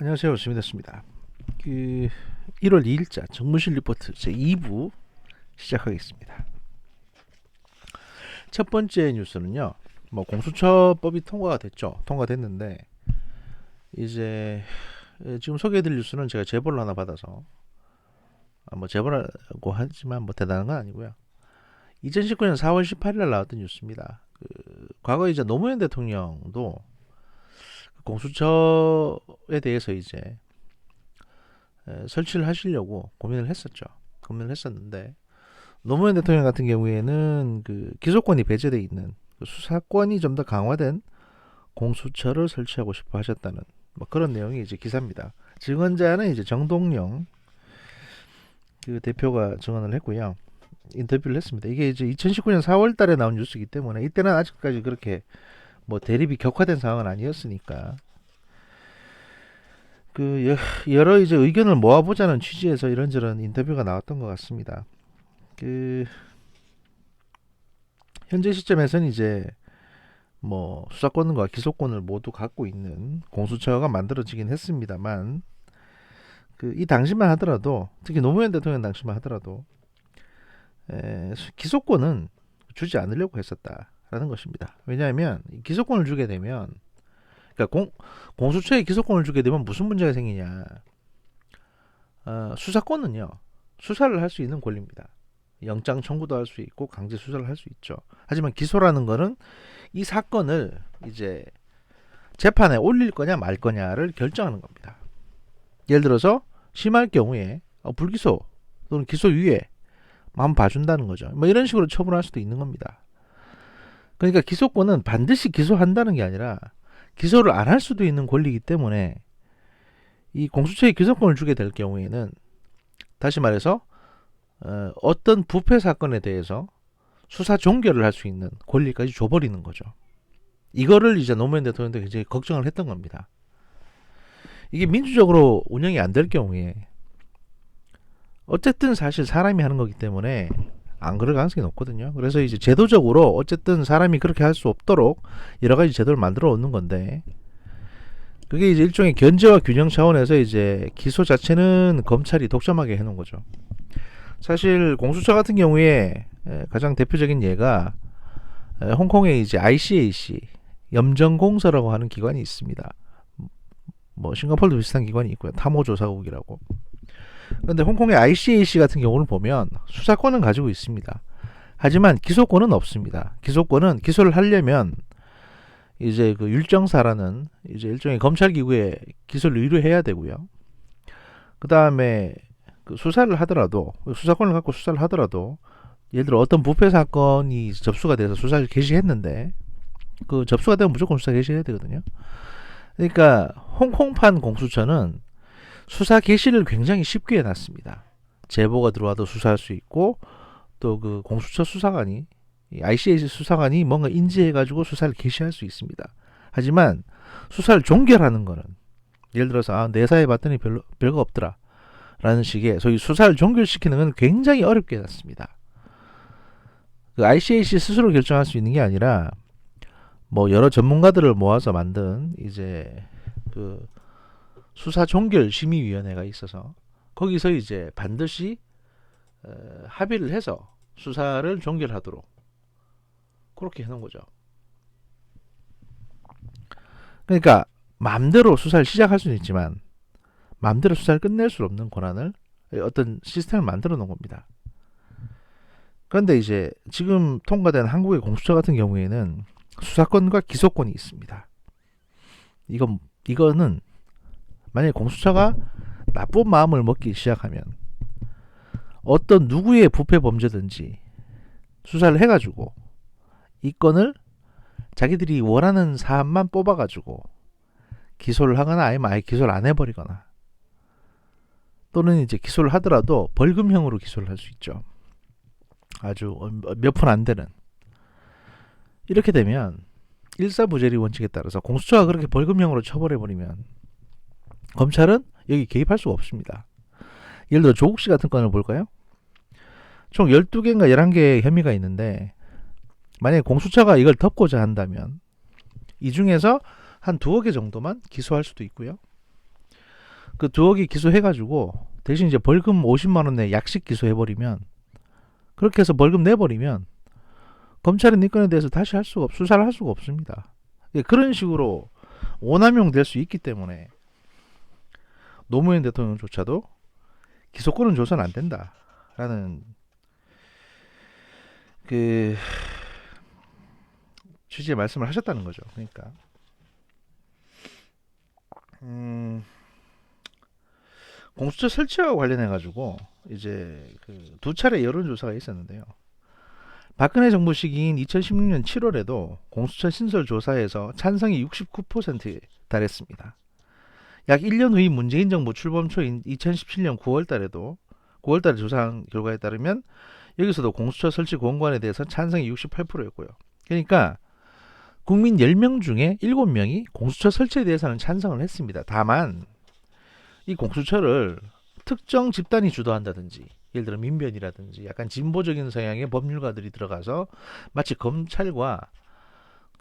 안녕하세요. 주민됐습니다. 1월 2일자 정무실 리포트 제 2부 시작하겠습니다. 첫 번째 뉴스는요. 공수처법이 통과가 됐죠. 통과됐는데 이제 지금 소개해드릴 뉴스는 제가 제보를 하나 받아서 제보라고 하지만 대단한 건 아니고요. 2019년 4월 18일 나왔던 뉴스입니다. 과거 이제 노무현 대통령도 공수처에 대해서 이제 설치를 하시려고 고민을 했었는데 노무현 대통령 같은 경우에는 기소권이 배제돼 있는 수사권이 좀 더 강화된 공수처를 설치하고 싶어 하셨다는 그런 내용이 이제 기사입니다. 증언자는 이제 정동영 대표가 증언을 했고요. 인터뷰를 했습니다. 이게 이제 2019년 4월 달에 나온 뉴스이기 때문에 이때는 아직까지 그렇게 대립이 격화된 상황은 아니었으니까 여러 이제 의견을 모아보자는 취지에서 이런저런 인터뷰가 나왔던 것 같습니다. 현재 시점에서는 이제 수사권과 기소권을 모두 갖고 있는 공수처가 만들어지긴 했습니다만 이 당시만 하더라도 특히 노무현 대통령 당시만 하더라도 기소권은 주지 않으려고 했었다라는 것입니다. 왜냐하면 기소권을 주게 되면 공수처에 기소권을 주게 되면 무슨 문제가 생기냐? 수사권은요, 수사를 할 수 있는 권리입니다. 영장 청구도 할 수 있고 강제 수사를 할 수 있죠. 하지만 기소라는 거는 이 사건을 이제 재판에 올릴 거냐 말 거냐를 결정하는 겁니다. 예를 들어서 심할 경우에 불기소 또는 기소유예 한번 봐준다는 거죠. 이런 식으로 처분할 수도 있는 겁니다. 그러니까 기소권은 반드시 기소한다는 게 아니라 기소를 안 할 수도 있는 권리이기 때문에 이 공수처에 기소권을 주게 될 경우에는 다시 말해서 어떤 부패 사건에 대해서 수사 종결을 할 수 있는 권리까지 줘버리는 거죠. 이거를 이제 노무현 대통령도 굉장히 걱정을 했던 겁니다. 이게 민주적으로 운영이 안 될 경우에 어쨌든 사실 사람이 하는 거기 때문에 안 그럴 가능성이 높거든요. 그래서 이제 제도적으로 어쨌든 사람이 그렇게 할 수 없도록 여러 가지 제도를 만들어 놓는 건데 그게 이제 일종의 견제와 균형 차원에서 이제 기소 자체는 검찰이 독점하게 해놓은 거죠. 사실 공수처 같은 경우에 가장 대표적인 예가 홍콩에 이제 ICAC 염정공사라고 하는 기관이 있습니다. 싱가포르도 비슷한 기관이 있고요. 탐호조사국이라고. 그런데 홍콩의 ICAC 같은 경우를 보면 수사권은 가지고 있습니다. 하지만 기소권은 없습니다. 기소권은 기소를 하려면 이제 율정사라는 이제 일종의 검찰 기구에 기소를 의뢰해야 되고요. 그 다음에 수사를 하더라도 수사권을 갖고 수사를 하더라도 예를 들어 어떤 부패 사건이 접수가 돼서 수사를 개시했는데 접수가 되면 무조건 수사 개시해야 되거든요. 그러니까 홍콩판 공수처는 수사 개시를 굉장히 쉽게 해놨습니다. 제보가 들어와도 수사할 수 있고 또 공수처 수사관이 ICAC 수사관이 뭔가 인지해가지고 수사를 개시할 수 있습니다. 하지만 수사를 종결하는 거는 예를 들어서 내사해 봤더니 별거 없더라 라는 식의 소위 수사를 종결시키는 건 굉장히 어렵게 해놨습니다. ICAC 스스로 결정할 수 있는 게 아니라 여러 전문가들을 모아서 만든 이제 수사 종결 심의위원회가 있어서 거기서 이제 반드시 합의를 해서 수사를 종결하도록 그렇게 해놓은 거죠. 그러니까 마음대로 수사를 시작할 수는 있지만 마음대로 수사를 끝낼 수 없는 권한을 어떤 시스템을 만들어 놓은 겁니다. 그런데 이제 지금 통과된 한국의 공수처 같은 경우에는 수사권과 기소권이 있습니다. 이거는 만약에 공수처가 나쁜 마음을 먹기 시작하면 어떤 누구의 부패 범죄든지 수사를 해가지고 이 건을 자기들이 원하는 사람만 뽑아가지고 기소를 하거나 아니면 아예 기소를 안 해버리거나 또는 이제 기소를 하더라도 벌금형으로 기소를 할 수 있죠. 아주 몇 푼 안 되는. 이렇게 되면 일사부재리 원칙에 따라서 공수처가 그렇게 벌금형으로 처벌해버리면 검찰은 여기 개입할 수가 없습니다. 예를 들어 조국 씨 같은 건을 볼까요? 총 12개인가 11개의 혐의가 있는데 만약에 공수처가 이걸 덮고자 한다면 이 중에서 한 2개 정도만 기소할 수도 있고요. 그 두억이 기소해가지고 대신 이제 벌금 50만 원 내 약식 기소해버리면, 그렇게 해서 벌금 내버리면 검찰은 이 건에 대해서 다시 할 수가 수사를 할 수가 없습니다. 예, 그런 식으로 오남용 될 수 있기 때문에 노무현 대통령조차도 기소권은 줘서는 안 된다라는 그 취지의 말씀을 하셨다는 거죠. 그러니까 공수처 설치와 관련해 가지고 이제 그 두 차례 여론조사가 있었는데요. 박근혜 정부 시기인 2016년 7월에도 공수처 신설 조사에서 찬성이 69%에 달했습니다. 약 1년 후인 문재인 정부 출범 초인 2017년 9월달에 조사한 결과에 따르면 여기서도 공수처 설치 권고안에 대해서 찬성이 68%였고요. 그러니까 국민 10명 중에 7명이 공수처 설치에 대해서는 찬성을 했습니다. 다만 이 공수처를 특정 집단이 주도한다든지, 예를 들어 민변이라든지 약간 진보적인 성향의 법률가들이 들어가서 마치 검찰과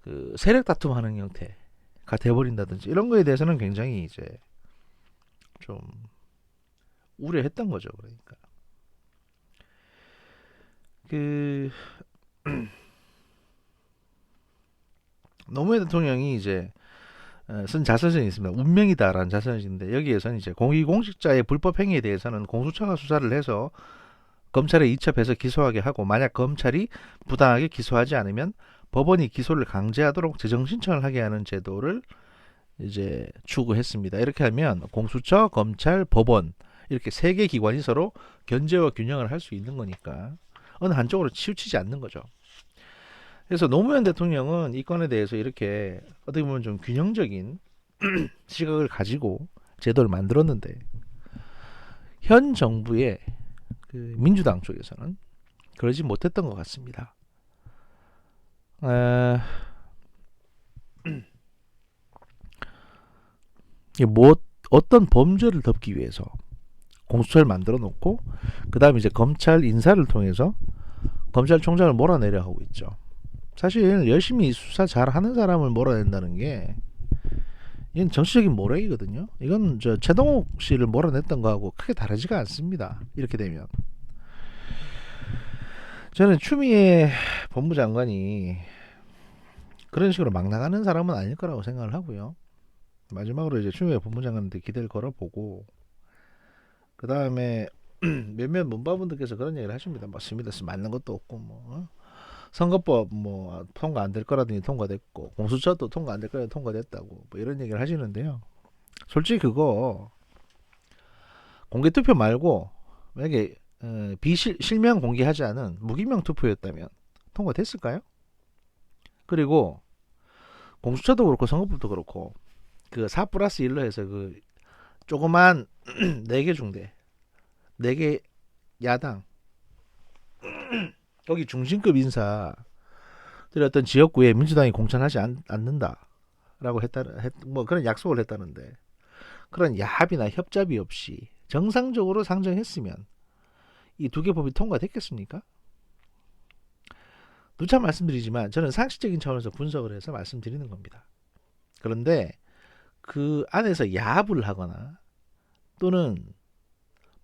그 세력 다툼하는 형태가 돼버린다든지 이런 거에 대해서는 굉장히 이제 좀 우려했던 거죠. 그러니까 그 노무현 대통령이 이제 쓴 자서전이 있습니다. 운명이다라는 자서전인데 여기에서는 이제 공직자의 불법 행위에 대해서는 공수처가 수사를 해서 검찰에 이첩해서 기소하게 하고, 만약 검찰이 부당하게 기소하지 않으면 법원이 기소를 강제하도록 재정 신청을 하게 하는 제도를 이제 추구했습니다. 이렇게 하면 공수처, 검찰, 법원 이렇게 세 개 기관이 서로 견제와 균형을 할 수 있는 거니까 어느 한쪽으로 치우치지 않는 거죠. 그래서 노무현 대통령은 이 건에 대해서 이렇게 어떻게 보면 좀 균형적인 시각을 가지고 제도를 만들었는데, 현 정부의 그 민주당 쪽에서는 그러지 못했던 것 같습니다. 어떤 범죄를 덮기 위해서 공수처를 만들어 놓고 그 다음에 이제 검찰 인사를 통해서 검찰총장을 몰아내려 하고 있죠. 사실 열심히 수사 잘하는 사람을 몰아낸다는 게 이건 정치적인 모략이거든요. 이건 저 최동욱 씨를 몰아냈던 거하고 크게 다르지가 않습니다. 이렇게 되면 저는 추미애 법무장관이 그런 식으로 막 나가는 사람은 아닐 거라고 생각을 하고요. 마지막으로 이제 추미애 법무장관한테 기대를 걸어보고, 그 다음에 몇몇 문바분들께서 그런 얘기를 하십니다. 맞습니다. 맞는 것도 없고 뭐 선거법 뭐 통과 안 될 거라더니 통과됐고, 공수처도 통과 안 될 거라더니 통과됐다고 뭐 이런 얘기를 하시는데요. 솔직히 그거 공개 투표 말고 만약에 실명 공개하지 않은 무기명 투표였다면 통과됐을까요? 그리고 공수처도 그렇고 선거법도 그렇고 그 4+1로 해서 그 조그만 4개 중대 4개 야당 거기 중심급 인사들이 어떤 지역구에 민주당이 공천하지 않는다라고 뭐 그런 약속을 했다는데, 그런 야합이나 협잡이 없이 정상적으로 상정했으면 이 두 개 법이 통과됐겠습니까? 누차 말씀드리지만 저는 상식적인 차원에서 분석을 해서 말씀드리는 겁니다. 그런데 그 안에서 야합을 하거나 또는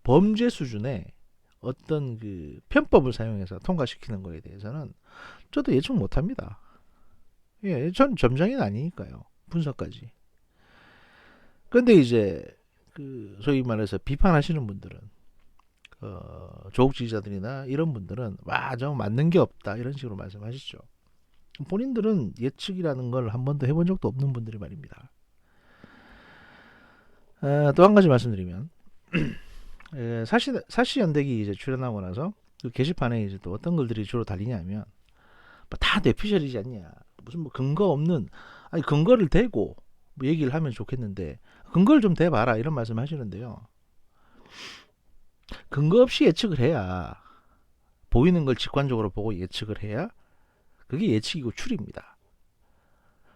범죄 수준의 어떤 그 편법을 사용해서 통과시키는 거에 대해서는 저도 예측 못합니다. 예, 전 점장이 아니니까요. 분석까지. 그런데 이제 그 소위 말해서 비판하시는 분들은 조국 지지자들이나 이런 분들은 와, 저 맞는 게 없다 이런 식으로 말씀하시죠. 본인들은 예측이라는 걸 한 번도 해본 적도 없는 분들이 말입니다. 또 한 가지 말씀드리면 사시연대기 이제 출연하고 나서 그 게시판에 이제 또 어떤 글들이 주로 달리냐면 뭐다 뇌피셜이지 않냐, 무슨 뭐 근거 없는, 아니 근거를 대고 뭐 얘기를 하면 좋겠는데 근거를 좀 대봐라 이런 말씀 하시는데요. 근거 없이 예측을 해야, 보이는 걸 직관적으로 보고 예측을 해야 그게 예측이고 추리입니다.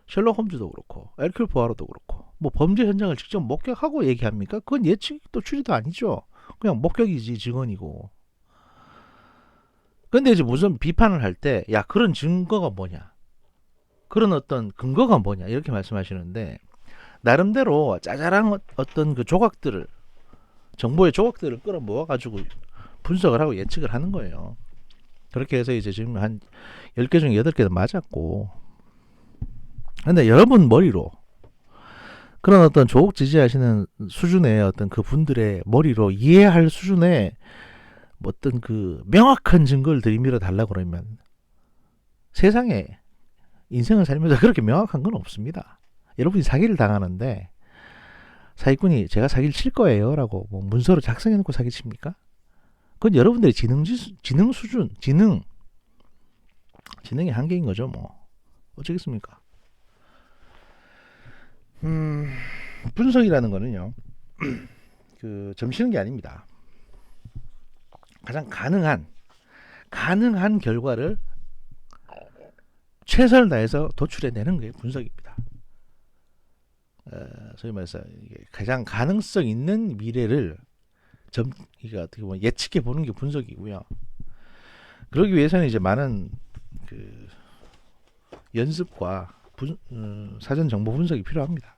셜록 홈즈도 그렇고 엘큐 포아로도 그렇고 뭐 범죄 현장을 직접 목격하고 얘기합니까? 그건 예측도 추리도 아니죠. 그냥 목격이지, 증언이고. 근데 이제 무슨 비판을 할 때 야, 그런 증거가 뭐냐, 그런 어떤 근거가 뭐냐 이렇게 말씀하시는데, 나름대로 짜잘한 어떤 그 조각들을, 정보의 조각들을 끌어모아 가지고 분석을 하고 예측을 하는 거예요. 그렇게 해서 이제 지금 한 10개 중에 8개는 맞았고, 근데 여러분 머리로 그런 어떤 조국 지지하시는 수준의 어떤 그 분들의 머리로 이해할 수준의 어떤 그 명확한 증거를 들이밀어 달라고 그러면 세상에 인생을 살면서 그렇게 명확한 건 없습니다. 여러분이 사기를 당하는데 사기꾼이 제가 사기를 칠 거예요 라고 뭐 문서로 작성해 놓고 사기 칩니까? 그건 여러분들의 지능 수준, 지능의 한계인 거죠. 뭐 어쩌겠습니까? 분석이라는 거는요, 그 점치는 게 아닙니다. 가장 가능한 결과를 최선을 다해서 도출해내는 게 분석입니다. 소위 말해서 가장 가능성 있는 미래를 이게 어떻게 보면 예측해 보는 게 분석이고요. 그러기 위해서는 이제 많은 그 연습과 사전 정보 분석이 필요합니다.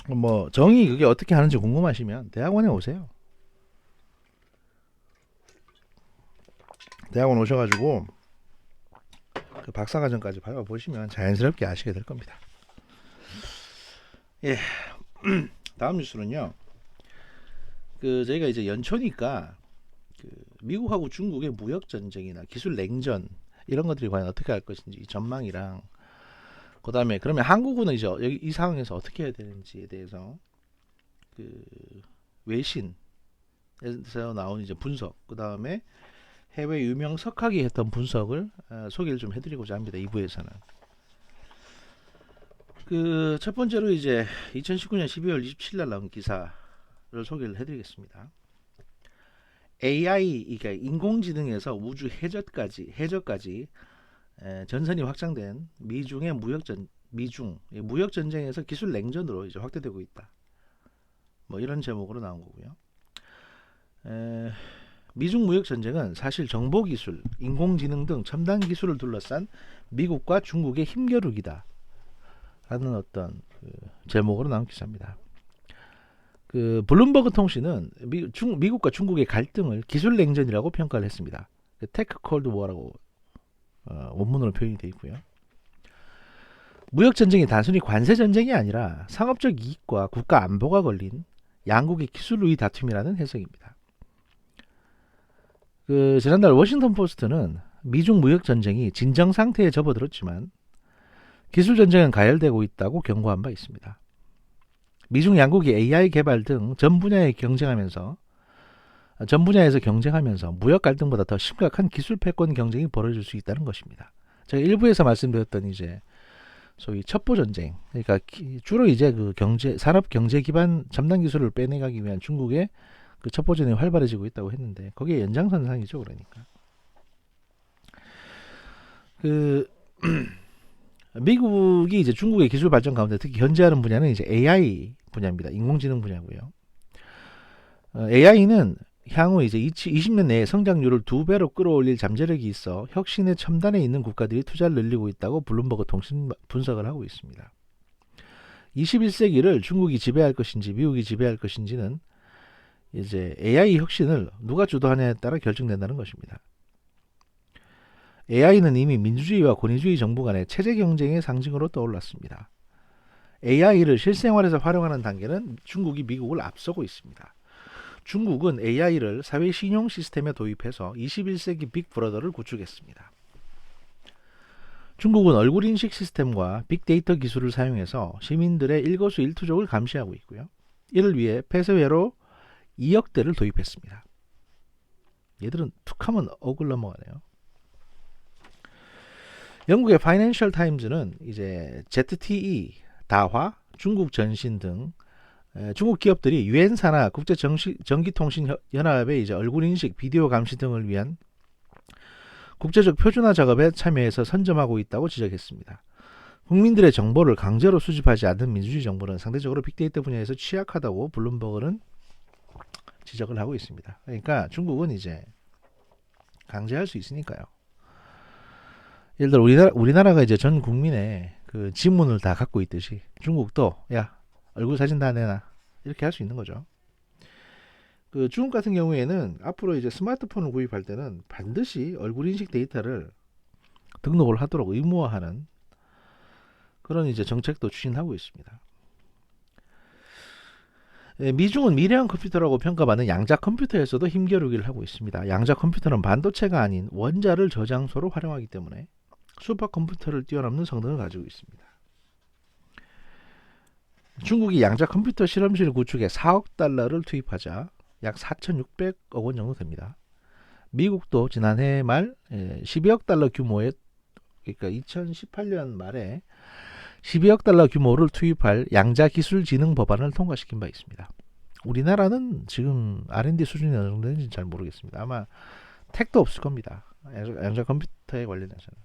뭐 정의 그게 어떻게 하는지 궁금하시면 대학원에 오세요. 대학원 오셔가지고 그 박사과정까지 밟아보시면 자연스럽게 아시게 될 겁니다. 예. 다음 뉴스는요. 그 저희가 이제 연초니까 그 미국하고 중국의 무역 전쟁이나 기술 냉전 이런 것들이 과연 어떻게 할 것인지 전망이랑, 그다음에 그러면 한국은 이제 여기 이 상황에서 어떻게 해야 되는지에 대해서 그 외신에서 나온 이제 분석, 그다음에 해외 유명 석학이 했던 분석을 소개를 좀 해드리고자 합니다. 2부에서는 그 첫 번째로 이제 2019년 12월 27일 날 나온 기사를 소개를 해드리겠습니다. AI, 그러니까 인공지능에서 우주 해저까지 전선이 확장된 미중의 무역 전쟁에서 기술 냉전으로 이제 확대되고 있다. 뭐 이런 제목으로 나온 거고요. 미중 무역 전쟁은 사실 정보 기술, 인공지능 등 첨단 기술을 둘러싼 미국과 중국의 힘겨루기다 라는 어떤 그 제목으로 나온 기사입니다. 그 블룸버그 통신은 미국과 중국의 갈등을 기술 냉전이라고 평가를 했습니다. 테크 콜드 워라고 원문으로 표현이 되어 있고요. 무역 전쟁이 단순히 관세 전쟁이 아니라 상업적 이익과 국가 안보가 걸린 양국의 기술루이 다툼이라는 해석입니다. 그 지난달 워싱턴 포스트는 미중 무역 전쟁이 진정 상태에 접어들었지만 기술 전쟁은 가열되고 있다고 경고한 바 있습니다. 미중 양국이 AI 개발 등 전 분야에서 경쟁하면서 무역 갈등보다 더 심각한 기술 패권 경쟁이 벌어질 수 있다는 것입니다. 제가 일부에서 말씀드렸던 이제 소위 첩보 전쟁, 그러니까 주로 이제 그 산업 경제 기반 첨단 기술을 빼내가기 위한 중국의 그 첩보 전쟁이 활발해지고 있다고 했는데 거기에 연장선상이죠. 그러니까 그 미국이 이제 중국의 기술 발전 가운데 특히 견제하는 분야는 이제 AI 분야입니다. 인공지능 분야고요. AI는 향후 이제 20년 내에 성장률을 2배로 끌어올릴 잠재력이 있어 혁신의 첨단에 있는 국가들이 투자를 늘리고 있다고 블룸버그 통신 분석을 하고 있습니다. 21세기를 중국이 지배할 것인지 미국이 지배할 것인지는 이제 AI 혁신을 누가 주도하냐에 따라 결정된다는 것입니다. AI는 이미 민주주의와 권위주의 정부 간의 체제 경쟁의 상징으로 떠올랐습니다. AI를 실생활에서 활용하는 단계는 중국이 미국을 앞서고 있습니다. 중국은 AI를 사회 신용 시스템에 도입해서 21세기 빅브러더를 구축했습니다. 중국은 얼굴 인식 시스템과 빅데이터 기술을 사용해서 시민들의 일거수일투족을 감시하고 있고요. 이를 위해 폐쇄회로 2억 대를 도입했습니다. 얘들은 툭하면 억을 넘어가네요. 영국의 파이낸셜 타임즈는 이제 ZTE, 다화, 중국 전신 등 중국 기업들이 유엔사나 국제 전기통신 연합의 이제 얼굴 인식, 비디오 감시 등을 위한 국제적 표준화 작업에 참여해서 선점하고 있다고 지적했습니다. 국민들의 정보를 강제로 수집하지 않는 민주주의 정부는 상대적으로 빅데이터 분야에서 취약하다고 블룸버그는 지적을 하고 있습니다. 그러니까 중국은 이제 강제할 수 있으니까요. 예를 들어 우리나라가 이제 전 국민의 그 지문을 다 갖고 있듯이 중국도 야 얼굴 사진 다 내놔 이렇게 할 수 있는 거죠. 그 중국 같은 경우에는 앞으로 이제 스마트폰을 구입할 때는 반드시 얼굴 인식 데이터를 등록을 하도록 의무화하는 그런 이제 정책도 추진하고 있습니다. 미중은 미래형 컴퓨터라고 평가받는 양자 컴퓨터에서도 힘겨루기를 하고 있습니다. 양자 컴퓨터는 반도체가 아닌 원자를 저장소로 활용하기 때문에 슈퍼컴퓨터를 뛰어넘는 성능을 가지고 있습니다. 중국이 양자 컴퓨터 실험실 구축에 4억 달러를 투입하자 약 4,600억 원 정도 됩니다. 미국도 지난해 말 12억 달러 규모의, 그러니까 2018년 말에 12억 달러 규모를 투입할 양자기술진흥 법안을 통과시킨 바 있습니다. 우리나라는 지금 R&D 수준이 어느 정도 되는지 잘 모르겠습니다. 아마 택도 없을 겁니다. 양자 컴퓨터에 관련해서는.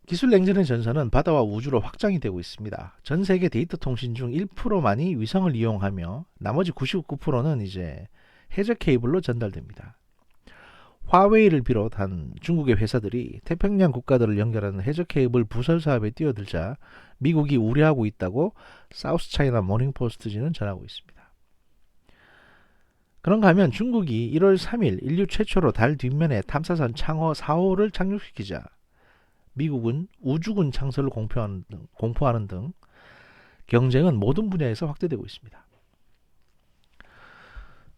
기술 냉전의 전선은 바다와 우주로 확장이 되고 있습니다. 전 세계 데이터 통신 중 1%만이 위성을 이용하며 나머지 99%는 이제 해저 케이블로 전달됩니다. 화웨이를 비롯한 중국의 회사들이 태평양 국가들을 연결하는 해저 케이블 부설 사업에 뛰어들자 미국이 우려하고 있다고 사우스 차이나 모닝포스트지는 전하고 있습니다. 그런가 하면 중국이 1월 3일 인류 최초로 달 뒷면에 탐사선 창호 4호를 착륙시키자 미국은 우주군 창설을 공포하는 등 경쟁은 모든 분야에서 확대되고 있습니다.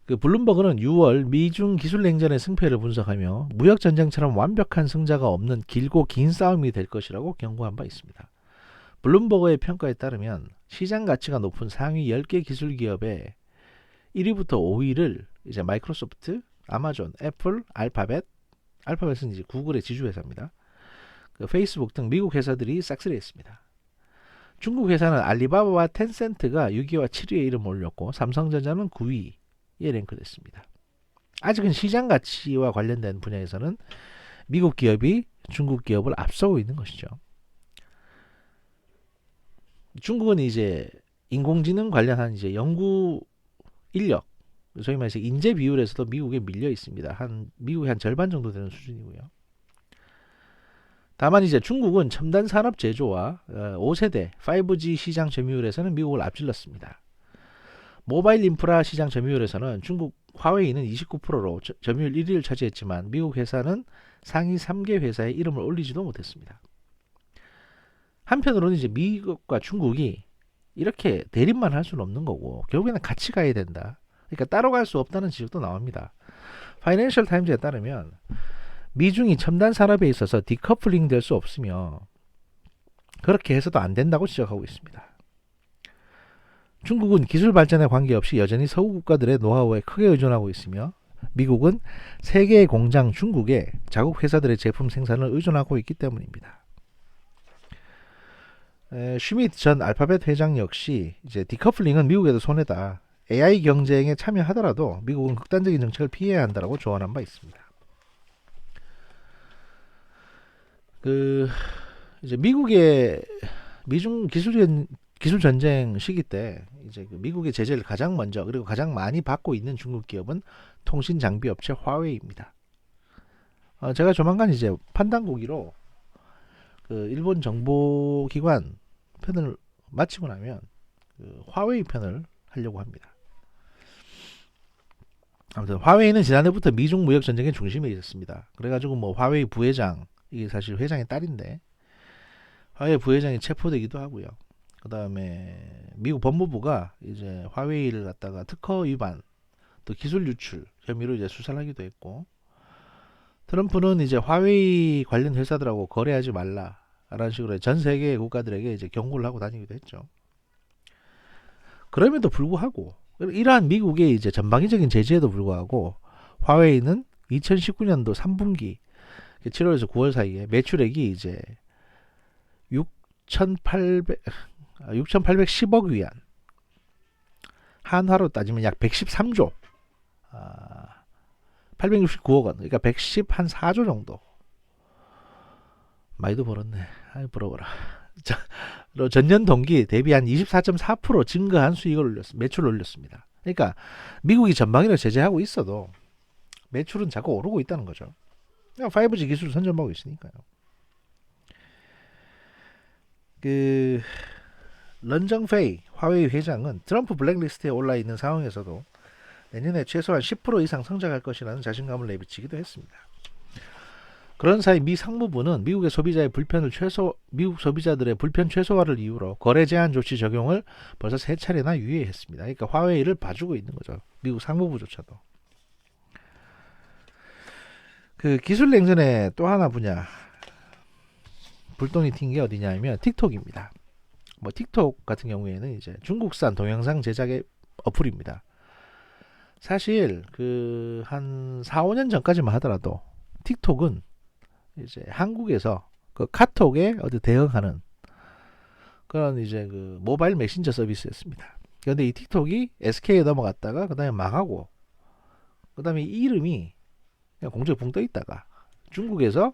그 블룸버그는 6월 미중 기술 냉전의 승패를 분석하며 무역 전쟁처럼 완벽한 승자가 없는 길고 긴 싸움이 될 것이라고 경고한 바 있습니다. 블룸버그의 평가에 따르면 시장 가치가 높은 상위 10개 기술 기업의 1위부터 5위를 이제 마이크로소프트, 아마존, 애플, 알파벳은 이제 구글의 지주회사입니다. 그 페이스북 등 미국 회사들이 싹쓸이 했습니다. 중국 회사는 알리바바와 텐센트가 6위와 7위에 이름을 올렸고 삼성전자는 9위에 랭크됐습니다. 아직은 시장 가치와 관련된 분야에서는 미국 기업이 중국 기업을 앞서고 있는 것이죠. 중국은 이제 인공지능 관련한 이제 연구 인력, 소위 말해서 인재 비율에서도 미국에 밀려 있습니다. 미국의 한 절반 정도 되는 수준이고요. 다만 이제 중국은 첨단 산업 제조와 5세대 5G 시장 점유율에서는 미국을 앞질렀습니다. 모바일 인프라 시장 점유율에서는 중국 화웨이는 29%로 점유율 1위를 차지했지만 미국 회사는 상위 3개 회사의 이름을 올리지도 못했습니다. 한편으로는 이제 미국과 중국이 이렇게 대립만 할 수는 없는 거고 결국에는 같이 가야 된다. 그러니까 따로 갈 수 없다는 지적도 나옵니다. 파이낸셜 타임즈에 따르면 미중이 첨단 산업에 있어서 디커플링 될 수 없으며 그렇게 해서도 안 된다고 지적하고 있습니다. 중국은 기술 발전에 관계없이 여전히 서구 국가들의 노하우에 크게 의존하고 있으며 미국은 세계의 공장 중국에 자국 회사들의 제품 생산을 의존하고 있기 때문입니다. 슈미트 전 알파벳 회장 역시 이제 디커플링은 미국에도 손해다. AI 경쟁에 참여하더라도 미국은 극단적인 정책을 피해야 한다고 조언한 바 있습니다. 이제 미국의 미중 기술 전쟁 시기 때 이제 미국의 제재를 가장 먼저 그리고 가장 많이 받고 있는 중국 기업은 통신 장비 업체 화웨이입니다. 제가 조만간 이제 판단고기로 일본 정보기관 편을 마치고 나면 화웨이 편을 하려고 합니다. 아무튼 화웨이는 지난해부터 미중 무역 전쟁의 중심에 있었습니다. 그래가지고 뭐 화웨이 부회장, 이게 사실 회장의 딸인데 화웨이 부회장이 체포되기도 하고요. 그 다음에 미국 법무부가 이제 화웨이를 갖다가 특허 위반, 또 기술 유출 혐의로 이제 수사를 하기도 했고, 트럼프는 이제 화웨이 관련 회사들하고 거래하지 말라라는 식으로 전 세계 국가들에게 이제 경고를 하고 다니기도 했죠. 그럼에도 불구하고 이러한 미국의 이제 전방위적인 제재에도 불구하고 화웨이는 2019년도 3분기 7월에서 9월 사이에 매출액이 이제 6,810억 위안, 한화로 따지면 약 113조 869억 원, 그러니까 114조 정도. 많이도 벌었네. 아이 부러워라. 전년 동기 대비 한 24.4% 증가한 수익을 매출을 올렸습니다. 그러니까 미국이 전방위로 제재하고 있어도 매출은 자꾸 오르고 있다는 거죠. 5G 기술을 선점하고 있으니까요. 그 런정페이 화웨이 회장은 트럼프 블랙리스트에 올라 있는 상황에서도 내년에 최소한 10% 이상 성장할 것이라는 자신감을 내비치기도 했습니다. 그런 사이 미 상무부는 미국 소비자들의 불편 최소화를 이유로 거래 제한 조치 적용을 벌써 3차례나 유예했습니다. 그러니까 화웨이를 봐주고 있는 거죠. 미국 상무부조차도. 그 기술 냉전의 또 하나 분야 불똥이 튄 게 어디냐면 틱톡입니다. 뭐 틱톡 같은 경우에는 이제 중국산 동영상 제작의 어플입니다. 사실 그 한 4, 5년 전까지만 하더라도 틱톡은 이제 한국에서 그 카톡에 어디 대응하는 그런 이제 그 모바일 메신저 서비스였습니다. 그런데 이 틱톡이 SK에 넘어갔다가 그다음에 망하고 그다음에 이 이름이 그냥 공중에 붕 떠 있다가 중국에서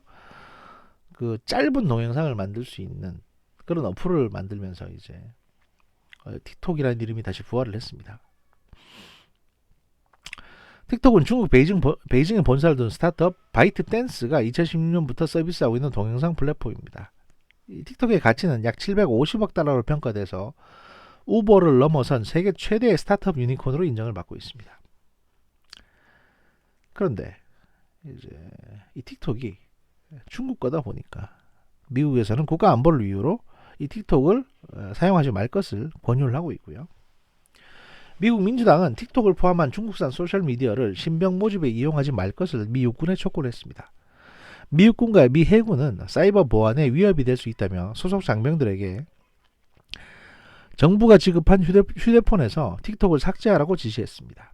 그 짧은 동영상을 만들 수 있는 그런 어플을 만들면서 이제 틱톡이라는 이름이 다시 부활을 했습니다. 틱톡은 중국 베이징에 본사를 둔 스타트업 바이트댄스가 2016년부터 서비스하고 있는 동영상 플랫폼입니다. 이 틱톡의 가치는 약 750억 달러로 평가돼서 우버를 넘어선 세계 최대의 스타트업 유니콘으로 인정을 받고 있습니다. 그런데 이제 이 틱톡이 중국 거다 보니까 미국에서는 국가 안보를 이유로 이 틱톡을 사용하지 말 것을 권유를 하고 있고요. 미국 민주당은 틱톡을 포함한 중국산 소셜미디어를 신병 모집에 이용하지 말 것을 미 육군에 촉구를 했습니다. 미 육군과 미 해군은 사이버 보안에 위협이 될 수 있다며 소속 장병들에게 정부가 지급한 휴대폰에서 틱톡을 삭제하라고 지시했습니다.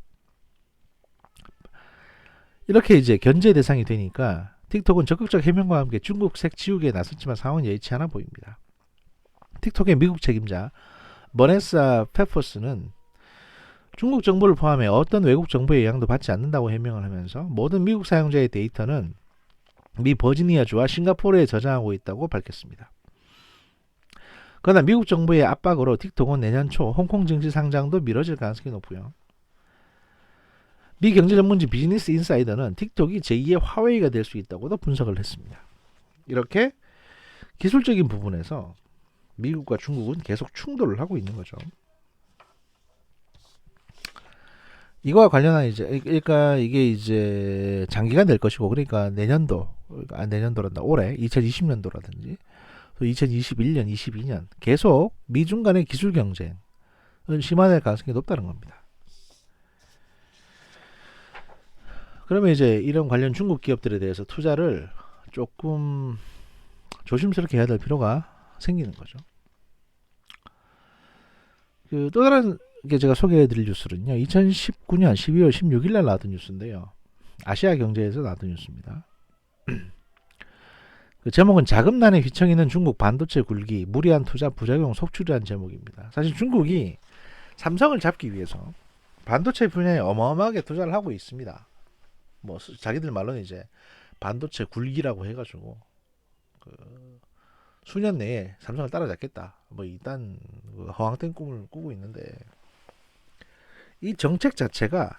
이렇게 이제 견제 대상이 되니까 틱톡은 적극적 해명과 함께 중국색 지우개에 나섰지만 상황은 여의치 않아 보입니다. 틱톡의 미국 책임자 버네사 페퍼스는 중국 정부를 포함해 어떤 외국 정부의 영향도 받지 않는다고 해명을 하면서 모든 미국 사용자의 데이터는 미 버지니아주와 싱가포르에 저장하고 있다고 밝혔습니다. 그러나 미국 정부의 압박으로 틱톡은 내년 초 홍콩 증시 상장도 미뤄질 가능성이 높고요. 미 경제전문지 비즈니스 인사이더는 틱톡이 제2의 화웨이가 될 수 있다고도 분석을 했습니다. 이렇게 기술적인 부분에서 미국과 중국은 계속 충돌을 하고 있는 거죠. 이거와 관련한 이제 그러니까 이게 이제 장기간 될 것이고 그러니까 내년도란다 올해 2020년도라든지 2021년, 22년 계속 미중 간의 기술 경쟁은 심화될 가능성이 높다는 겁니다. 그러면 이제 이런 관련 중국 기업들에 대해서 투자를 조금 조심스럽게 해야 될 필요가 생기는 거죠. 그 또 다른 게 제가 소개해드릴 뉴스는요. 2019년 12월 16일 날 나왔던 뉴스인데요. 아시아 경제에서 나왔던 뉴스입니다. 그 제목은 자금난에 휘청이는 중국 반도체 굴기, 무리한 투자 부작용 속출이라는 제목입니다. 사실 중국이 삼성을 잡기 위해서 반도체 분야에 어마어마하게 투자를 하고 있습니다. 뭐 자기들 말로는 이제 반도체 굴기라고 해가지고 그 수년 내에 삼성을 따라잡겠다. 뭐 이딴 허황된 꿈을 꾸고 있는데 이 정책 자체가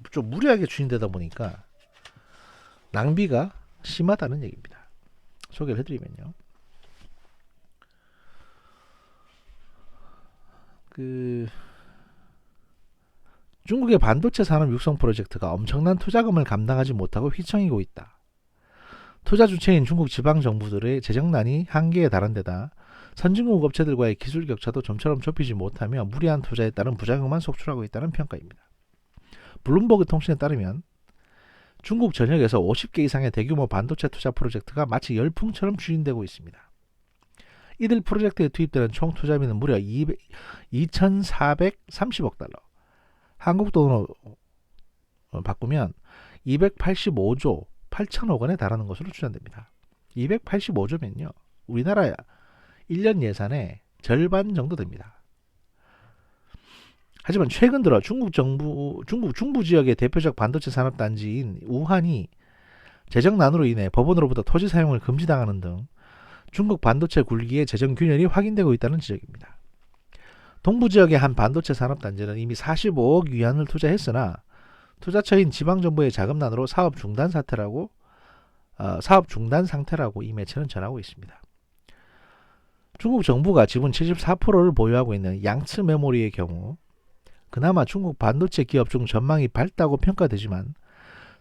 좀 무리하게 추진되다 보니까 낭비가 심하다는 얘기입니다. 소개를 해드리면요. 그 중국의 반도체 산업 육성 프로젝트가 엄청난 투자금을 감당하지 못하고 휘청이고 있다. 투자 주체인 중국 지방 정부들의 재정난이 한계에 달한 데다 선진국 업체들과의 기술 격차도 좀처럼 좁히지 못하며 무리한 투자에 따른 부작용만 속출하고 있다는 평가입니다. 블룸버그 통신에 따르면 중국 전역에서 50개 이상의 대규모 반도체 투자 프로젝트가 마치 열풍처럼 추진되고 있습니다. 이들 프로젝트에 투입되는 총 투자비는 무려 2,430억 달러. 한국 돈으로 바꾸면 285조 8천억 원에 달하는 것으로 추산됩니다. 285조면요. 우리나라 1년 예산의 절반 정도 됩니다. 하지만 최근 들어 중국 중부 지역의 대표적 반도체 산업 단지인 우한이 재정난으로 인해 법원으로부터 토지 사용을 금지당하는 등 중국 반도체 굴기의 재정 균열이 확인되고 있다는 지적입니다. 동부 지역의 한 반도체 산업 단지는 이미 45억 위안을 투자했으나 투자처인 지방정부의 자금난으로 사업 중단 상태라고 이 매체는 전하고 있습니다. 중국 정부가 지분 74%를 보유하고 있는 양츠 메모리의 경우 그나마 중국 반도체 기업 중 전망이 밝다고 평가되지만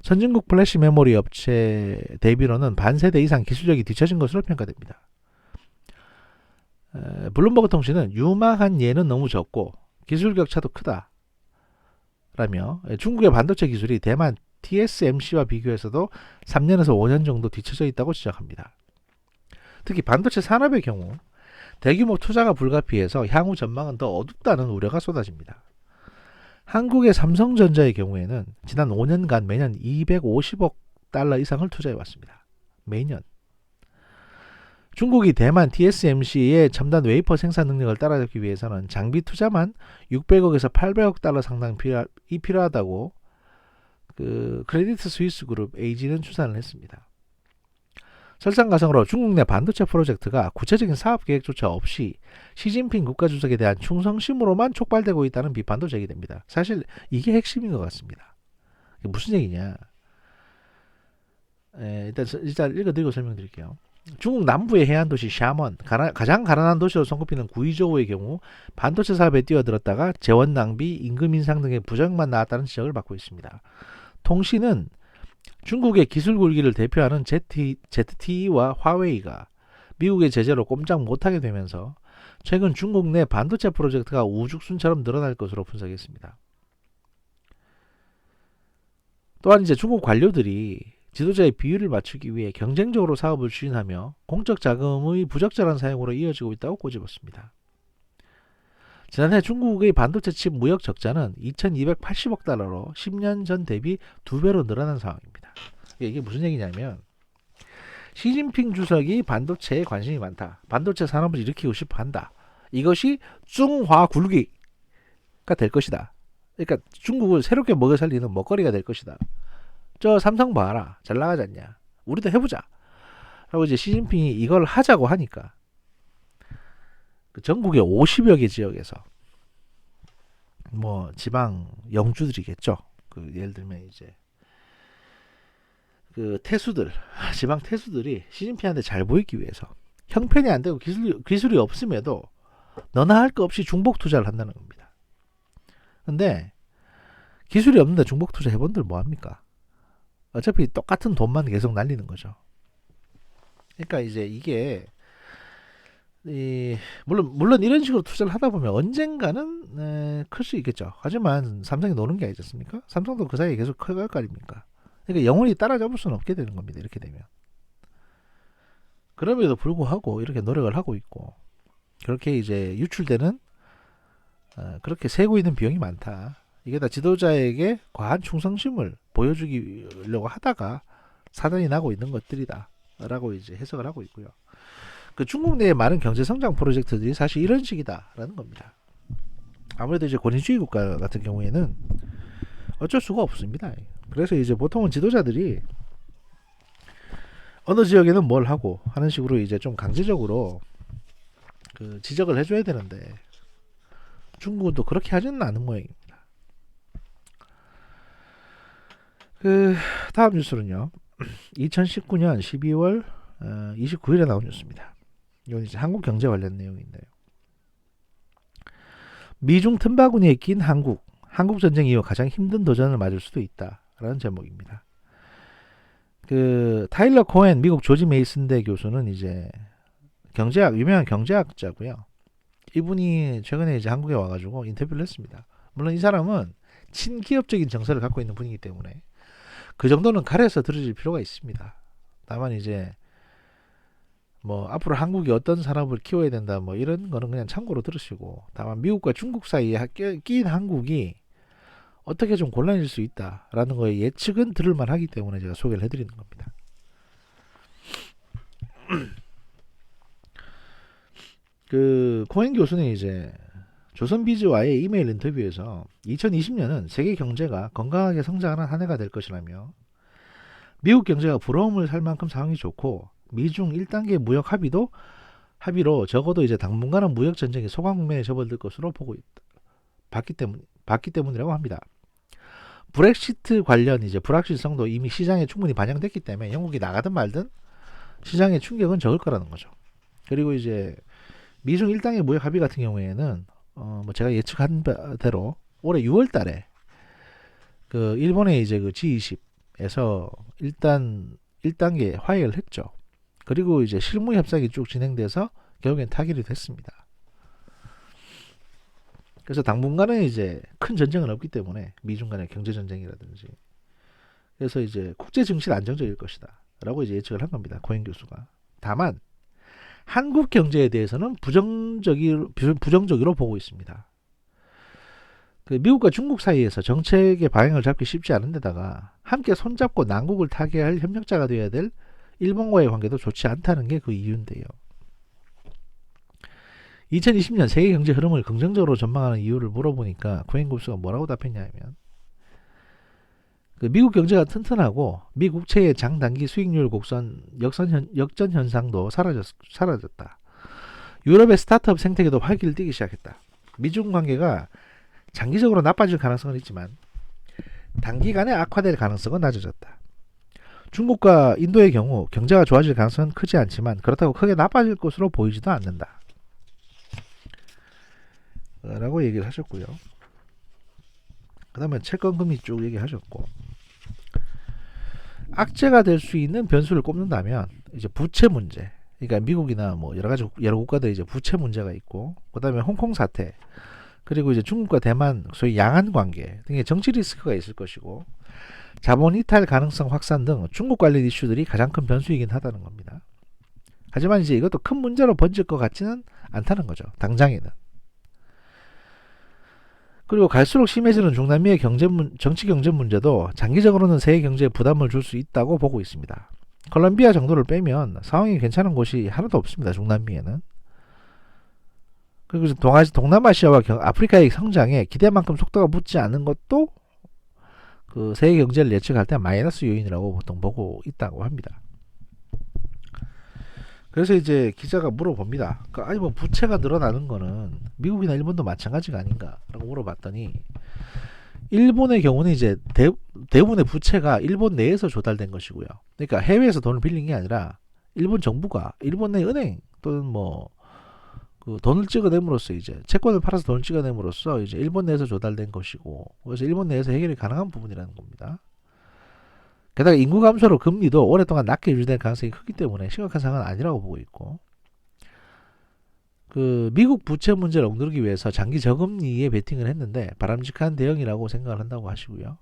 선진국 플래시 메모리 업체 대비로는 반세대 이상 기술력이 뒤처진 것으로 평가됩니다. 블룸버그 통신은 유망한 예는 너무 적고 기술 격차도 크다 라며 중국의 반도체 기술이 대만 TSMC와 비교해서도 3년에서 5년 정도 뒤처져 있다고 지적합니다. 특히 반도체 산업의 경우 대규모 투자가 불가피해서 향후 전망은 더 어둡다는 우려가 쏟아집니다. 한국의 삼성전자의 경우에는 지난 5년간 매년 250억 달러 이상을 투자해왔습니다. 매년. 중국이 대만 TSMC의 첨단 웨이퍼 생산 능력을 따라잡기 위해서는 장비 투자만 600억에서 800억 달러 상당 필요하다고 크레디트 스위스 그룹 AG는 추산을 했습니다. 설상가상으로 중국 내 반도체 프로젝트가 구체적인 사업 계획조차 없이 시진핑 국가주석에 대한 충성심으로만 촉발되고 있다는 비판도 제기됩니다. 사실 이게 핵심인 것 같습니다. 이게 무슨 얘기냐? 일단 읽어드리고 설명드릴게요. 중국 남부의 해안도시 샤먼, 가장 가난한 도시로 손꼽히는 구이저우의 경우 반도체 사업에 뛰어들었다가 재원 낭비, 임금 인상 등의 부정만 나왔다는 지적을 받고 있습니다. 통신은 중국의 기술 굴기를 대표하는 ZTE와 화웨이가 미국의 제재로 꼼짝 못하게 되면서 최근 중국 내 반도체 프로젝트가 우죽순처럼 늘어날 것으로 분석했습니다. 또한 이제 중국 관료들이 지도자의 비율을 맞추기 위해 경쟁적으로 사업을 추진하며 공적 자금의 부적절한 사용으로 이어지고 있다고 꼬집었습니다. 지난해 중국의 반도체 칩 무역 적자는 2280억 달러로 10년 전 대비 2배로 늘어난 상황입니다. 이게 무슨 얘기냐면 시진핑 주석이 반도체에 관심이 많다. 반도체 산업을 일으키고 싶어 한다. 이것이 중화 굴기가 될 것이다. 그러니까 중국을 새롭게 먹여 살리는 먹거리가 될 것이다. 저 삼성 봐라. 잘 나가지 않냐. 우리도 해보자. 라고 이제 시진핑이 이걸 하자고 하니까 전국의 50여 개 지역에서 뭐 지방 영주들이겠죠. 예를 들면 이제 태수들, 지방 태수들이 시진핑한테 잘 보이기 위해서 형편이 안 되고 기술이 없음에도 너나 할 거 없이 중복 투자를 한다는 겁니다. 근데 기술이 없는데 중복 투자 해본들 뭐 합니까? 어차피 똑같은 돈만 계속 날리는 거죠. 그러니까 이제 이게 물론 이런 식으로 투자를 하다 보면 언젠가는 클 수 있겠죠. 하지만 삼성이 노는 게 아니지 않습니까? 삼성도 그 사이에 계속 커갈 거 아닙니까? 그러니까 영원히 따라잡을 수는 없게 되는 겁니다. 이렇게 되면. 그럼에도 불구하고 이렇게 노력을 하고 있고 그렇게 이제 유출되는 그렇게 세고 있는 비용이 많다. 이게 다 지도자에게 과한 충성심을 보여주려고 하다가 사단이 나고 있는 것들이다. 라고 이제 해석을 하고 있고요. 중국 내의 많은 경제 성장 프로젝트들이 사실 이런 식이다라는 겁니다. 아무래도 이제 권위주의 국가 같은 경우에는 어쩔 수가 없습니다. 그래서 이제 보통은 지도자들이 어느 지역에는 뭘 하고 하는 식으로 이제 좀 강제적으로 지적을 해줘야 되는데 중국은 또 그렇게 하지는 않은 모양입니다. 다음 뉴스는요. 2019년 12월 29일에 나온 뉴스입니다. 이건 이제 한국 경제 관련 내용인데요. 미중 틈바구니에 낀 한국 전쟁 이후 가장 힘든 도전을 맞을 수도 있다라는 제목입니다. 타일러 코엔 미국 조지 메이슨대 교수는 이제 유명한 경제학자고요. 이분이 최근에 이제 한국에 와가지고 인터뷰를 했습니다. 물론 이 사람은 친기업적인 정서를 갖고 있는 분이기 때문에 그 정도는 가려서 들으실 필요가 있습니다. 다만 이제 뭐 앞으로 한국이 어떤 산업을 키워야 된다 뭐 이런 거는 그냥 참고로 들으시고 다만 미국과 중국 사이에 끼인 한국이 어떻게 좀 곤란해질 수 있다라는 거에 예측은 들을만 하기 때문에 제가 소개를 해드리는 겁니다. 코엔 교수는 이제 조선비즈와의 이메일 인터뷰에서 2020년은 세계 경제가 건강하게 성장하는 한 해가 될 것이라며 미국 경제가 부러움을 살 만큼 상황이 좋고 미중 1단계 무역 합의로 적어도 이제 당분간은 무역 전쟁이 소강 국면에 접어들 것으로 봤기 때문이라고 합니다. 브렉시트 관련 이제 불확실성도 이미 시장에 충분히 반영됐기 때문에 영국이 나가든 말든 시장의 충격은 적을 거라는 거죠. 그리고 이제 미중 1단계 무역 합의 같은 경우에는 뭐 제가 예측한 대로 올해 6월 달에 그 일본의 이제 그 G20에서 일단 1단계 화해를 했죠. 그리고 이제 실무 협상이 쭉 진행돼서 결국엔 타결이 됐습니다. 그래서 당분간은 이제 큰 전쟁은 없기 때문에 미중 간의 경제 전쟁이라든지 그래서 이제 국제 증시는 안정적일 것이다라고 이제 예측을 한 겁니다. 고행 교수가. 다만 한국 경제에 대해서는 부정적으로 보고 있습니다. 그 미국과 중국 사이에서 정책의 방향을 잡기 쉽지 않은 데다가 함께 손잡고 난국을 타개할 협력자가 되어야 될 일본과의 관계도 좋지 않다는 게 그 이유인데요. 2020년 세계 경제 흐름을 긍정적으로 전망하는 이유를 물어보니까 코엔 굽스가 뭐라고 답했냐면 그 미국 경제가 튼튼하고 미 국채의 장단기 수익률 곡선 역전 현상도 사라졌다. 유럽의 스타트업 생태계도 활기를 띠기 시작했다. 미중 관계가 장기적으로 나빠질 가능성은 있지만 단기간에 악화될 가능성은 낮아졌다. 중국과 인도의 경우 경제가 좋아질 가능성은 크지 않지만 그렇다고 크게 나빠질 것으로 보이지도 않는다. 라고 얘기를 하셨고요. 그 다음에 채권금리 쭉 얘기하셨고 악재가 될 수 있는 변수를 꼽는다면 이제 부채 문제, 그러니까 미국이나 뭐 여러 국가들 이제 부채 문제가 있고 그 다음에 홍콩 사태 그리고 이제 중국과 대만 소위 양안 관계 등의 정치 리스크가 있을 것이고 자본 이탈 가능성 확산 등 중국 관련 이슈들이 가장 큰 변수이긴 하다는 겁니다. 하지만 이제 이것도 큰 문제로 번질 것 같지는 않다는 거죠. 당장에는. 그리고 갈수록 심해지는 중남미의 정치 경제 문제도 장기적으로는 세계 경제에 부담을 줄 수 있다고 보고 있습니다. 콜롬비아 정도를 빼면 상황이 괜찮은 곳이 하나도 없습니다. 중남미에는. 그리고 동남아시아와 아프리카의 성장에 기대만큼 속도가 붙지 않는 것도 그 세계 경제를 예측할 때 마이너스 요인이라고 보통 보고 있다고 합니다. 그래서 이제 기자가 물어봅니다. 아니 뭐 부채가 늘어나는 거는 미국이나 일본도 마찬가지가 아닌가라고 물어봤더니 일본의 경우는 이제 대부분의 부채가 일본 내에서 조달된 것이고요. 그러니까 해외에서 돈을 빌린 게 아니라 일본 정부가 일본 내 은행 또는 뭐 그 돈을 찍어냄으로써 이제 채권을 팔아서 돈을 찍어냄으로써 이제 일본 내에서 조달된 것이고 그래서 일본 내에서 해결이 가능한 부분이라는 겁니다. 게다가 인구 감소로 금리도 오랫동안 낮게 유지될 가능성이 크기 때문에 심각한 상황은 아니라고 보고 있고 그 미국 부채 문제를 억누르기 위해서 장기 저금리에 베팅을 했는데 바람직한 대응이라고 생각을 한다고 하시고요.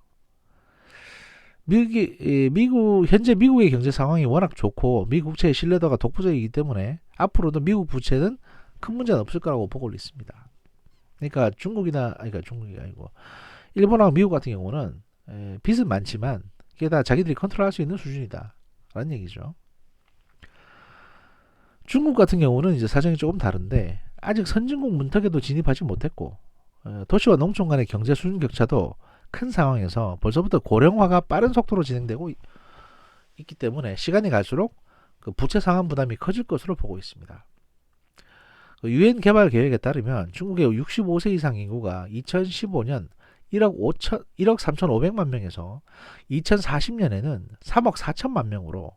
현재 미국의 경제 상황이 워낙 좋고 미국 국채의 신뢰도가 독보적이기 때문에 앞으로도 미국 부채는 큰 문제는 없을 거라고 보고 있습니다. 그러니까 중국이 아니고 일본하고 미국 같은 경우는 빚은 많지만 그게 다 자기들이 컨트롤할 수 있는 수준이다 라는 얘기죠. 중국 같은 경우는 이제 사정이 조금 다른데 아직 선진국 문턱에도 진입하지 못했고 도시와 농촌 간의 경제 수준 격차도 큰 상황에서 벌써부터 고령화가 빠른 속도로 진행되고 있기 때문에 시간이 갈수록 그 부채 상환 부담이 커질 것으로 보고 있습니다. 유엔 개발 계획에 따르면 중국의 65세 이상 인구가 2015년 1억 3,500만 명에서 2040년에는 3억 4천만 명으로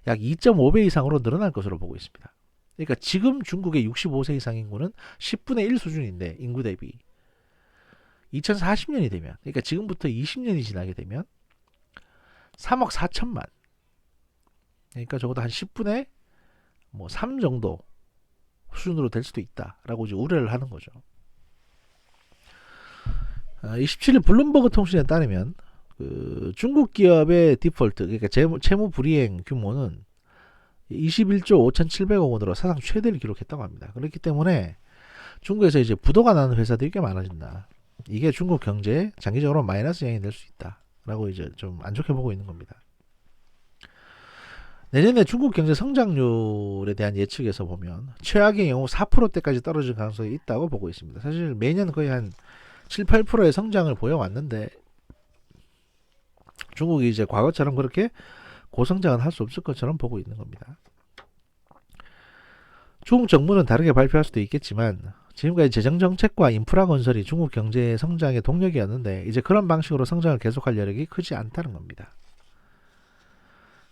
약 2.5배 이상으로 늘어날 것으로 보고 있습니다. 그러니까 지금 중국의 65세 이상 인구는 10분의 1 수준인데 인구 대비 2040년이 되면 그러니까 지금부터 20년이 지나게 되면 3억 4천만 그러니까 적어도 한 10분의 3 정도 수준으로 될 수도 있다라고 이제 우려를 하는 거죠. 27일 블룸버그 통신에 따르면 그 중국 기업의 디폴트 그러니까 채무 불이행 규모는 21조 5,700억 원으로 사상 최대를 기록했다고 합니다. 그렇기 때문에 중국에서 이제 부도가 나는 회사들이 꽤 많아진다. 이게 중국 경제에 장기적으로 마이너스 영향이 될 수 있다라고 이제 좀 안 좋게 보고 있는 겁니다. 내년에 중국 경제 성장률에 대한 예측에서 보면 최악의 경우 4%대까지 떨어질 가능성이 있다고 보고 있습니다. 사실 매년 거의 한 7, 8%의 성장을 보여왔는데 중국이 이제 과거처럼 그렇게 고성장은 할 수 없을 것처럼 보고 있는 겁니다. 중국 정부는 다르게 발표할 수도 있겠지만 지금까지 재정정책과 인프라 건설이 중국 경제의 성장의 동력이었는데 이제 그런 방식으로 성장을 계속할 여력이 크지 않다는 겁니다.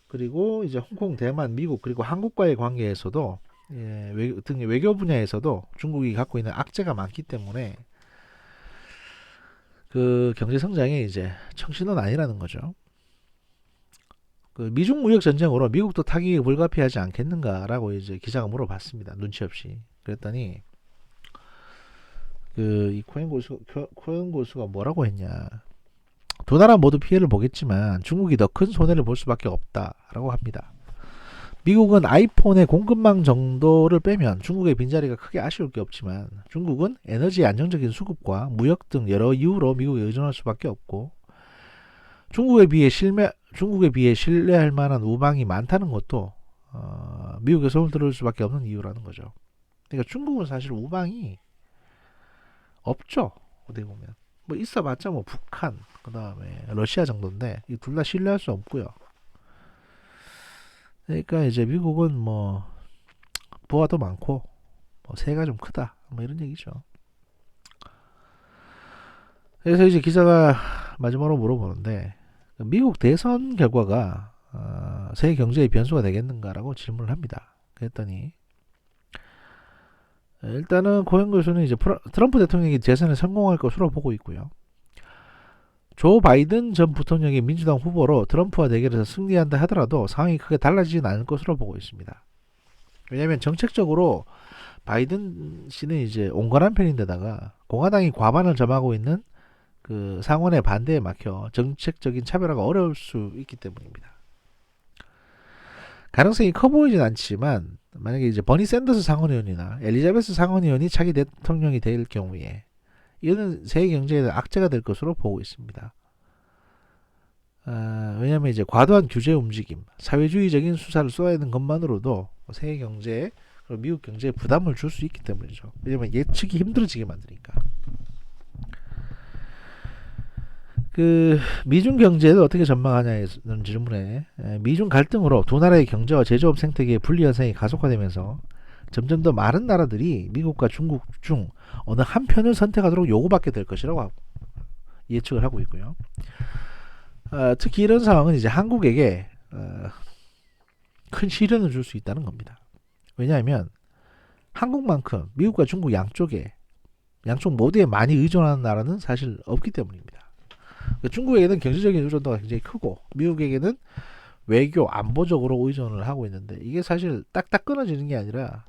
그리고 이제 홍콩, 대만, 미국 그리고 한국과의 관계에서도 예, 등 외교 분야에서도 중국이 갖고 있는 악재가 많기 때문에 그 경제 성장에 이제 청신은 아니라는 거죠. 그 미중 무역 전쟁으로 미국도 타격이 불가피하지 않겠는가라고 이제 기자가 물어봤습니다. 눈치 없이. 그랬더니 그 이 코엔 고수가 뭐라고 했냐? 두 나라 모두 피해를 보겠지만 중국이 더 큰 손해를 볼 수밖에 없다라고 합니다. 미국은 아이폰의 공급망 정도를 빼면 중국의 빈자리가 크게 아쉬울 게 없지만 중국은 에너지의 안정적인 수급과 무역 등 여러 이유로 미국에 의존할 수밖에 없고 중국에 비해 신뢰할 만한 우방이 많다는 것도 미국의 손을 들을 수밖에 없는 이유라는 거죠. 그러니까 중국은 사실 우방이 없죠. 어떻게 보면 뭐 있어봤자 뭐 북한 그 다음에 러시아 정도인데 이 둘 다 신뢰할 수 없고요. 그러니까 이제 미국은 뭐 부하도 많고 뭐 세가 좀 크다 뭐 이런 얘기죠. 그래서 이제 기자가 마지막으로 물어보는데 미국 대선 결과가 세계 경제의 변수가 되겠는가라고 질문을 합니다. 그랬더니 일단은 고현 교수는 이제 트럼프 대통령이 재선에 성공할 것으로 보고 있고요. 조 바이든 전 부통령이 민주당 후보로 트럼프와 대결해서 승리한다 하더라도 상황이 크게 달라지진 않을 것으로 보고 있습니다. 왜냐하면 정책적으로 바이든 씨는 이제 온건한 편인데다가 공화당이 과반을 점하고 있는 그 상원의 반대에 막혀 정책적인 차별화가 어려울 수 있기 때문입니다. 가능성이 커 보이진 않지만 만약에 이제 버니 샌더스 상원의원이나 엘리자베스 상원의원이 차기 대통령이 될 경우에 이거는 세계 경제에 악재가 될 것으로 보고 있습니다. 왜냐하면 이제 과도한 규제 움직임, 사회주의적인 수사를 쏘아내는 것만으로도 세계 경제에 미국 경제에 부담을 줄 수 있기 때문이죠. 왜냐하면 예측이 힘들어지게 만드니까. 그 미중 경제를 어떻게 전망하냐는 질문에 미중 갈등으로 두 나라의 경제와 제조업 생태계의 분리 현상이 가속화되면서 점점 더 많은 나라들이 미국과 중국 중 어느 한 편을 선택하도록 요구받게 될 것이라고 예측을 하고 있고요. 특히 이런 상황은 이제 한국에게 큰 시련을 줄 수 있다는 겁니다. 왜냐하면 한국만큼 미국과 중국 양쪽 모두에 많이 의존하는 나라는 사실 없기 때문입니다. 중국에게는 경제적인 의존도가 굉장히 크고 미국에게는 외교 안보적으로 의존을 하고 있는데 이게 사실 딱딱 끊어지는 게 아니라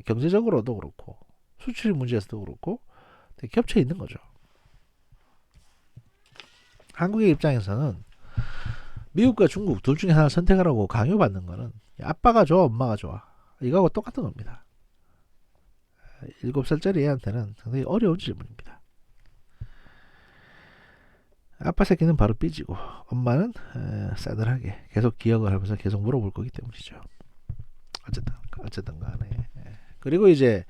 경제적으로도 그렇고 수출 문제에서도 그렇고 되게 겹쳐 있는 거죠. 한국의 입장에서는 미국과 중국 둘 중에 하나 선택하라고 강요받는 거는 아빠가 좋아 엄마가 좋아 이거하고 똑같은 겁니다. 7살짜리 애한테는 상당히 어려운 질문입니다. 아빠 새끼는 바로 삐지고 엄마는 싸늘하게 계속 기억을 하면서 계속 물어볼 거기 때문이죠. 어쨌든 간에 그리고 이제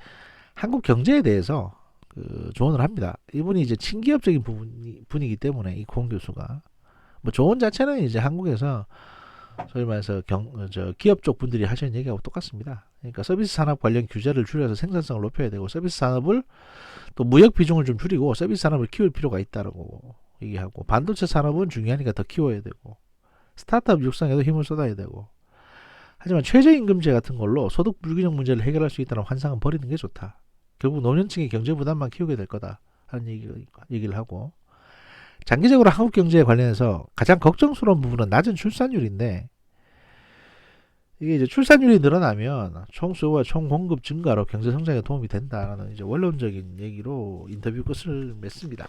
한국 경제에 대해서 그 조언을 합니다. 이분이 이제 친기업적인 분이기 때문에 이 공 교수가 뭐 조언 자체는 이제 한국에서 소위 말해서 기업 쪽 분들이 하시는 얘기하고 똑같습니다. 그러니까 서비스 산업 관련 규제를 줄여서 생산성을 높여야 되고 서비스 산업을 또 무역 비중을 좀 줄이고 서비스 산업을 키울 필요가 있다라고 얘기하고 반도체 산업은 중요하니까 더 키워야 되고 스타트업 육성에도 힘을 쏟아야 되고 하지만 최저임금제 같은 걸로 소득 불균형 문제를 해결할 수 있다는 환상은 버리는 게 좋다. 결국 노년층의 경제 부담만 키우게 될 거다 하는 얘기를 하고 장기적으로 한국 경제에 관련해서 가장 걱정스러운 부분은 낮은 출산율인데 이게 이제 출산율이 늘어나면 총수요와 총공급 증가로 경제 성장에 도움이 된다라는 이제 원론적인 얘기로 인터뷰 끝을 맺습니다.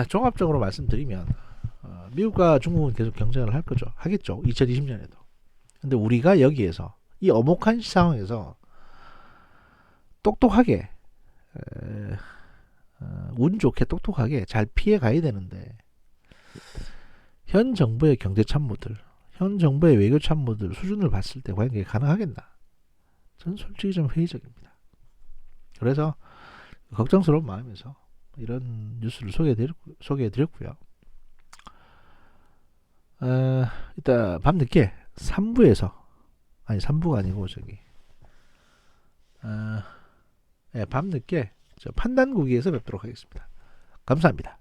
종합적으로 말씀드리면 미국과 중국은 계속 경쟁을 할 거죠. 하겠죠. 2020년에도. 근데 우리가 여기에서 이 엄혹한 상황에서 똑똑하게 운 좋게 똑똑하게 잘 피해 가야 되는데 현 정부의 경제 참모들, 현 정부의 외교 참모들 수준을 봤을 때 과연 그게 가능하겠나? 저는 솔직히 좀 회의적입니다. 그래서 걱정스러운 마음에서 이런 뉴스를 소개해드렸고요. 이따 밤늦게 3부에서 아니 3부가 아니고 밤늦게 판단국에서 뵙도록 하겠습니다. 감사합니다.